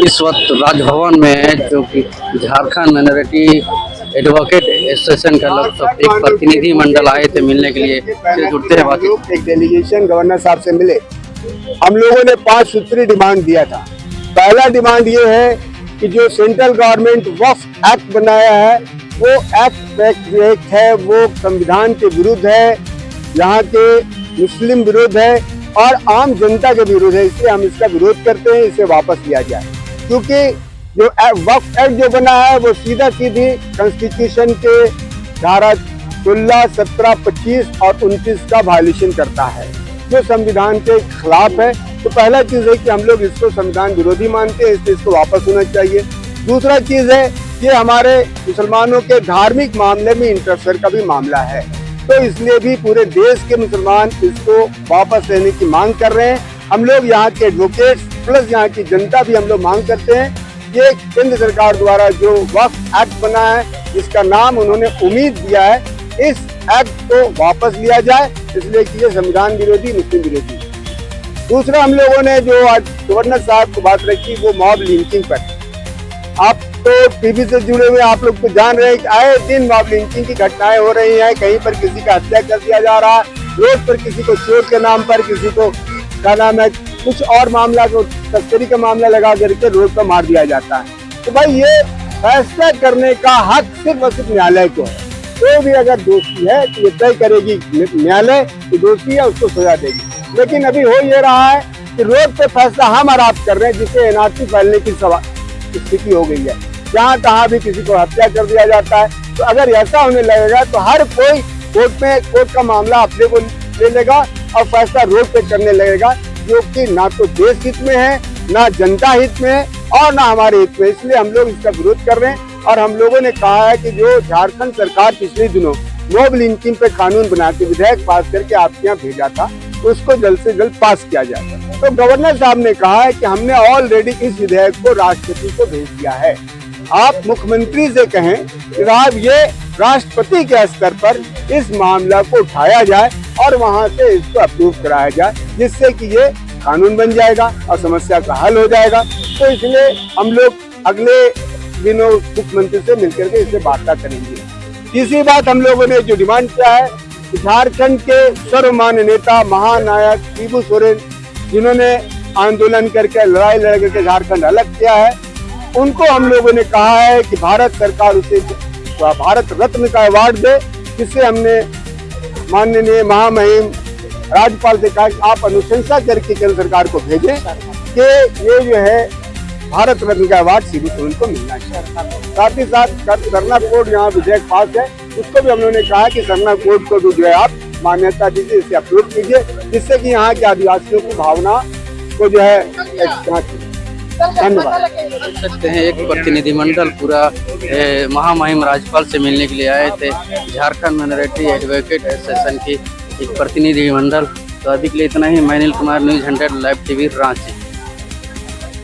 इस वक्त राजभवन में जो कि झारखंड माइनॉरिटी एडवोकेट एसोसिएशन का लोग सब एक प्रतिनिधि मंडल आए थे मिलने के लिए, जुड़ते हैं बात। एक डेलीगेशन गवर्नर साहब से मिले। हम लोगों ने 5 सूत्री डिमांड दिया था। पहला डिमांड ये है कि जो सेंट्रल गवर्नमेंट वक्फ एक्ट बनाया है वो एक्ट है, वो संविधान के विरुद्ध है, यहाँ के मुस्लिम विरुद्ध है और आम जनता के विरुद्ध है। इसलिए हम इसका विरोध करते हैं, इसे वापस लिया जाए। क्योंकि जो वक्फ एक्ट जो बना है वो सीधा सीधी कॉन्स्टिट्यूशन के धारा 16, 17, 25 और 29 का वायलेशन करता है, जो संविधान के खिलाफ है। तो पहला चीज है कि हम लोग इसको संविधान विरोधी मानते हैं, इसलिए इसको वापस होना चाहिए। दूसरा चीज है कि हमारे मुसलमानों के धार्मिक मामले में इंटरफेयर का भी मामला है, तो इसलिए भी पूरे देश के मुसलमान इसको वापस लेने की मांग कर रहे हैं। हम लोग यहाँ के एडवोकेट्स प्लस यहाँ की जनता भी हम लोग मांग करते हैं। ये केंद्र सरकार द्वारा जो वक्फ एक्ट बना है, जिसका नाम उन्होंने उम्मीद दिया है, इस एक्ट को वापस लिया जाए, इसलिए कि ये संविधान विरोधी, मुस्लिम विरोधी। दूसरा, हम लोगों ने जो आज गवर्नर साहब को बात रखी वो मॉब लिंचिंग पर। आप तो टीवी से जुड़े हुए, आप लोग तो जान रहे हैं कि आए दिन मॉब लिंचिंग की घटनाएं हो रही हैं। कहीं पर किसी का हत्या कर दिया जा रहा है, रोड पर किसी को चोर के नाम पर, किसी को क्या नाम है, कुछ और मामला को तस्करी का मामला लगा करके रोड पर मार दिया जाता है। तो भाई ये फैसला करने का हक सिर्फ और सिर्फ न्यायालय को है। कोई भी अगर दोषी है तो ये तय करेगी न्यायालय कि दोषी है, उसको सजा देगी। लेकिन अभी हो ये रहा है कि रोड पे फैसला हम और आप कर रहे हैं, जिससे एनआरसी फैलने की स्थिति हो गई है। जहाँ तहाँ भी किसी को हत्या कर दिया जाता है। तो अगर ऐसा होने लगेगा तो हर कोई कोर्ट का मामला अपने को ले लेगा और फैसला रोड पे करने लगेगा, जो कि ना तो देश हित में है, ना जनता हित में है और ना हमारे हित में। इसलिए हम लोग इसका विरोध कर रहे हैं और हम लोगों ने कहा है कि जो झारखंड सरकार पिछले दिनों मॉब लिंचिंग पे कानून बना के विधेयक पास करके आपके यहाँ भेजा था, उसको जल्द से जल्द पास किया जाए। तो गवर्नर साहब ने कहा है कि हमने ऑलरेडी इस विधेयक को राष्ट्रपति को भेज दिया है। आप मुख्यमंत्री से कहें कि साहब ये राष्ट्रपति के स्तर पर इस मामला को उठाया जाए और वहां से इसको अप्रूव कराया जाए, जिससे कि ये कानून बन जाएगा और समस्या का हल हो जाएगा। तो इसलिए हम लोग अगले दिनों मुख्यमंत्री से मिलकर के इसे वार्ता करेंगे। तीसरी बात, हम लोगों ने जो डिमांड किया है, झारखंड के सर्वमान्य नेता महानायक शिबू सोरेन, जिन्होंने आंदोलन करके लड़ाई लड़ करके झारखंड अलग किया है, उनको हम लोगों ने कहा है कि भारत सरकार उसे भारत रत्न का अवार्ड दे। जिससे हमने माननीय महामहिम राज्यपाल से कहा कि आप अनुशंसा करके केंद्र सरकार को भेजें कि ये जो है भारत रत्न का अवार्ड शिबू सोरेन को मिलना चाहिए। साथ ही साथ सरना कोड यहाँ विधेयक पास है, उसको भी हम लोगों ने कहा कि सरना कोड को जो है आप मान्यता दीजिए, इसे अप्रूव कीजिए, जिससे कि यहाँ के आदिवासियों की भावना को जो है। धन्यवाद। देख सकते हैं एक प्रतिनिधिमंडल पूरा महामहिम राज्यपाल से मिलने के लिए आए थे, झारखंड माइनॉरिटी एडवोकेट एसोसिएशन की एक प्रतिनिधिमंडल। तो अभी के लिए इतना ही। मैं Anil Kumar, news 100 live TV, Ranchi.